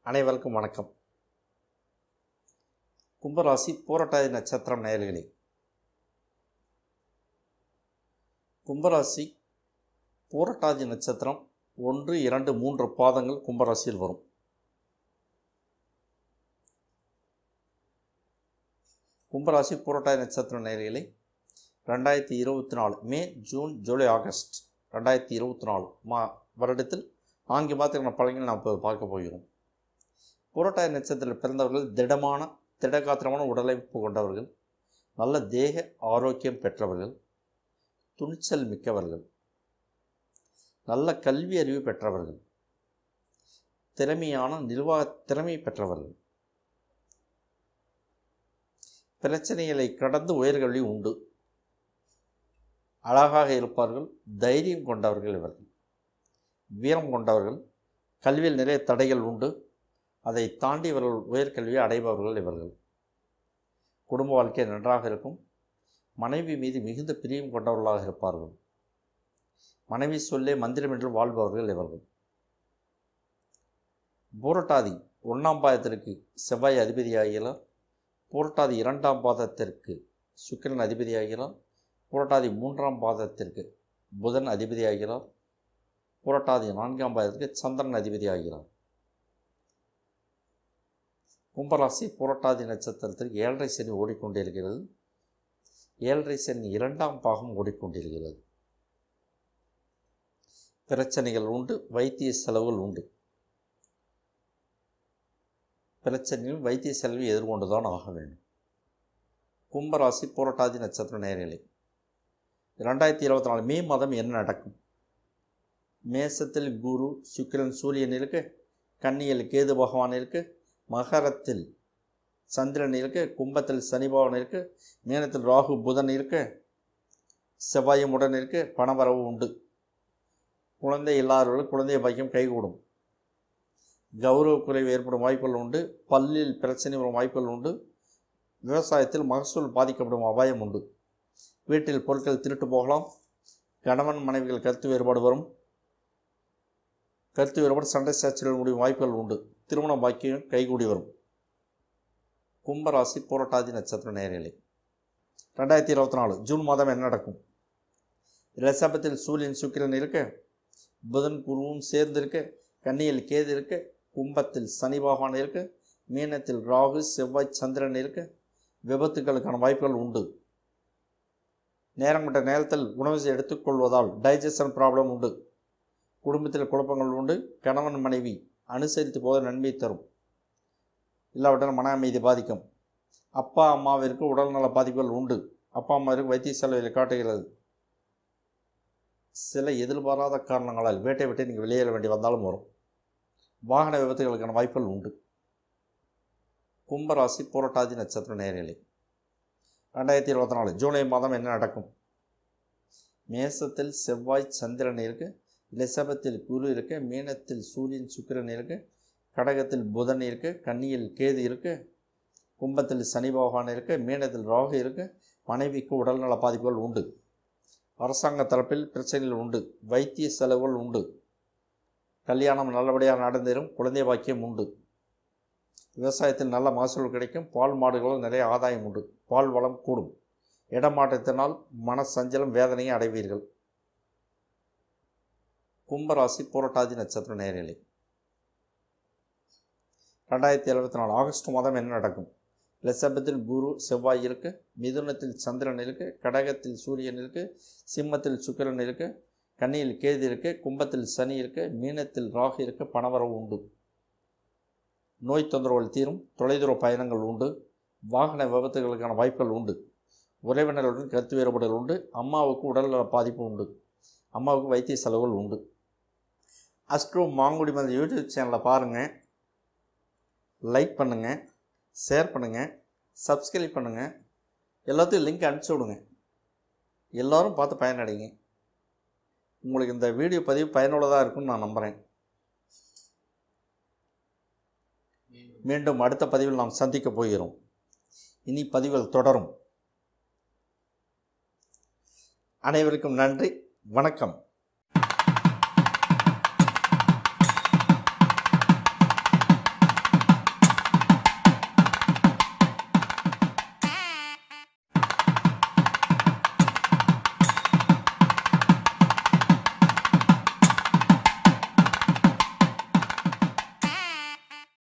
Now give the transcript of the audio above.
அனைவருக்கும் வணக்கம். கும்பராசி பூரட்டாதி நட்சத்திரம் நேயர்களே, கும்பராசி பூரட்டாதி நட்சத்திரம் 1, 2, 3 பாதங்கள் கும்பராசியில் வரும். கும்பராசி பூரட்டாதி நட்சத்திரம் நேயர்களே, 2024 மே, ஜூன், ஜூலை, ஆகஸ்ட் 2024 வருடத்தில் 4 மாதத்துக்கான பலன்கள் நாம் இப்போது பார்க்க போகிறோம். பூரட்டாதி நட்சத்திரத்தில் பிறந்தவர்கள் திடமான திடகாத்திரமான உடலமைப்பு கொண்டவர்கள், நல்ல தேக ஆரோக்கியம் பெற்றவர்கள், துணிச்சல் மிக்கவர்கள், நல்ல கல்வி அறிவு பெற்றவர்கள், திறமையான நிர்வாக திறமை பெற்றவர்கள், பிரச்சனைகளை கடந்து உயர்கல்வி உண்டு, அழகாக இருப்பார்கள், தைரியம் கொண்டவர்கள் இவர்கள், வீரம் கொண்டவர்கள், கல்வியில் நிறைய தடைகள் உண்டு, அதை தாண்டி இவர்கள் உயர்கல்வியை அடைபவர்கள் இவர்கள். குடும்ப வாழ்க்கை நன்றாக இருக்கும். மனைவி மீது மிகுந்த பிரியம் கொண்டவர்களாக இருப்பார்கள். மனைவி சொல்லே மந்திரம் என்று வாழ்பவர்கள் இவர்கள். பூரட்டாதி 1ஆம் பாதத்திற்கு செவ்வாய் அதிபதியாகிறார். பூரட்டாதி 2ஆம் பாதத்திற்கு சுக்கிரன் அதிபதியாகிறார். பூரட்டாதி 3ஆம் பாதத்திற்கு புதன் அதிபதியாகிறார். பூரட்டாதி 4ஆம் பாதத்திற்கு சந்திரன் அதிபதியாகிறார். கும்பராசி பூரட்டாதி நட்சத்திரத்திற்கு 7.5 சனி ஓடிக்கொண்டிருக்கிறது. 7.5 சனி 2ஆம் பாகம் ஓடிக்கொண்டிருக்கிறது. பிரச்சனைகள் உண்டு, வைத்திய செலவுகள் உண்டு. பிரச்சனையும் வைத்திய செலவை எதிர்கொண்டுதான் ஆக வேண்டும். கும்பராசி பூரட்டாதி நட்சத்திர நேயர்களே, 2024 மே மாதம் என்ன நடக்கும்? மேசத்தில் குரு சுக்கிரன் சூரியன் இருக்கு, கன்னியில் கேது பகவான் இருக்கு, மகரத்தில் சந்திரன் இருக்கு, கும்பத்தில் சனி பகவான் இருக்கு, மீனத்தில் ராகு புதன் இருக்கு, செவ்வாயும் உடன் இருக்கு. பணவரவு உண்டு. குழந்தை இல்லாதவர்கள் குழந்தைய பாக்கியம் கைகூடும். கௌரவ குறைவு ஏற்படும் வாய்ப்புகள் உண்டு. பல்லில் பிரச்சனை வரும் வாய்ப்புகள் உண்டு. விவசாயத்தில் மகசூல் பாதிக்கப்படும் அபாயம் உண்டு. வீட்டில் பொருட்கள் திருட்டு போகலாம். கணவன் மனைவிகள் கருத்து வேறுபாடு வரும். கருத்து வேறுபாடு சண்டை சச்சரவுகள் முடியும் வாய்ப்புகள் உண்டு. திருமண பாக்கியம் கைகூடி வரும். கும்பராசி பூரட்டாதி நட்சத்திர நேயர்களே, 2024 ஜூன் மாதம் என்ன நடக்கும்? ரிஷபத்தில் சூரியன் சுக்கிரன் இருக்க, புதன் குருவும் சேர்ந்து இருக்க, கன்னியில் கேது இருக்க, கும்பத்தில் சனி பகவான் இருக்க, மீனத்தில் ராகு செவ்வாய் சந்திரன் இருக்க. விபத்துக்களுக்கான வாய்ப்புகள் உண்டு. நேரம் கொண்ட நேரத்தில் உணவு எடுத்துக்கொள்வதால் டைஜஷன் ப்ராப்ளம் உண்டு. குடும்பத்தில் குழப்பங்கள் உண்டு. கணவன் மனைவி அனுசரித்து போத நன்மை தரும். இல்லாவிட்டால் மன அமைதி பாதிக்கும். அப்பா அம்மாவிற்கு உடல்நல பாதிப்புகள் உண்டு. அப்பா அம்மாவிற்கு வைத்திய செலவில் காட்டுகிறது. சில எதிர்பாராத காரணங்களால் வீட்டை விட்டு நீங்கள் வெளியேற வேண்டி வந்தாலும் வரும். வாகன விபத்துகளுக்கான வாய்ப்புகள் உண்டு. கும்பராசி பூரட்டாதி நட்சத்திர நேயர்களே, 2024 ஜூலை மாதம் என்ன நடக்கும்? மேசத்தில் செவ்வாய் சந்திரன் இருக்கு, ரிஷபத்தில் குரு இருக்கு, மீனத்தில் சூரியன் சுக்கிரன் இருக்கு, கடகத்தில் புதன் இருக்கு, கன்னியில் கேது இருக்கு, கும்பத்தில் சனி பகவான் இருக்கு, மீனத்தில் ராகு இருக்கு. மனைவிக்கு உடல்நல பாதிப்புகள் உண்டு. அரசாங்க தரப்பில் பிரச்சனைகள் உண்டு. வைத்திய செலவுகள் உண்டு. கல்யாணம் நல்லபடியாக நடந்தேறும். குழந்தை பாக்கியம் உண்டு. விவசாயத்தில் நல்ல மகசூல் கிடைக்கும். பால் மாடுகளால் நிறைய ஆதாயம் உண்டு. பால் வளம் கூடும். இடமாற்றத்தினால் மன சஞ்சலம் வேதனையை அடைவீர்கள். கும்பராசி பூரட்டாதி நட்சத்திர நேயர்களே, 2024 ஆகஸ்ட் மாதம் என்ன நடக்கும்? ரிஷபத்தில் குரு செவ்வாய் இருக்கு, மிதுனத்தில் சந்திரன் இருக்கு, கடகத்தில் சூரியன் இருக்கு, சிம்மத்தில் சுக்கிரன் இருக்கு, கன்னியில் கேது இருக்கு, கும்பத்தில் சனி இருக்கு, மீனத்தில் ராகு இருக்கு. பணவரவு உண்டு. நோய் தொந்தரவுகள் தீரும். தொலைதூர பயணங்கள் உண்டு. வாகன விபத்துகளுக்கான வாய்ப்புகள் உண்டு. உறவினர்களுடன் கருத்து வேறுபாடுகள் உண்டு. அம்மாவுக்கு உடல்நல பாதிப்பு உண்டு. அம்மாவுக்கு வைத்திய செலவுகள் உண்டு. அஸ்ட்ரோ மாங்குடி மந்த யூடியூப் சேனலை பாருங்கள், லைக் பண்ணுங்கள், ஷேர் பண்ணுங்கள், சப்ஸ்கிரைப் பண்ணுங்கள். எல்லாத்தையும் லிங்க் அனுப்பிச்சி விடுங்க. எல்லோரும் பார்த்து பயனடைங்க. உங்களுக்கு இந்த வீடியோ பதிவு பயனுள்ளதாக இருக்கும்னு நான் நம்புகிறேன். மீண்டும் அடுத்த பதிவில் நாம் சந்திக்கப் போகிறோம். இனி பதிவுகள் தொடரும். அனைவருக்கும் நன்றி, வணக்கம்.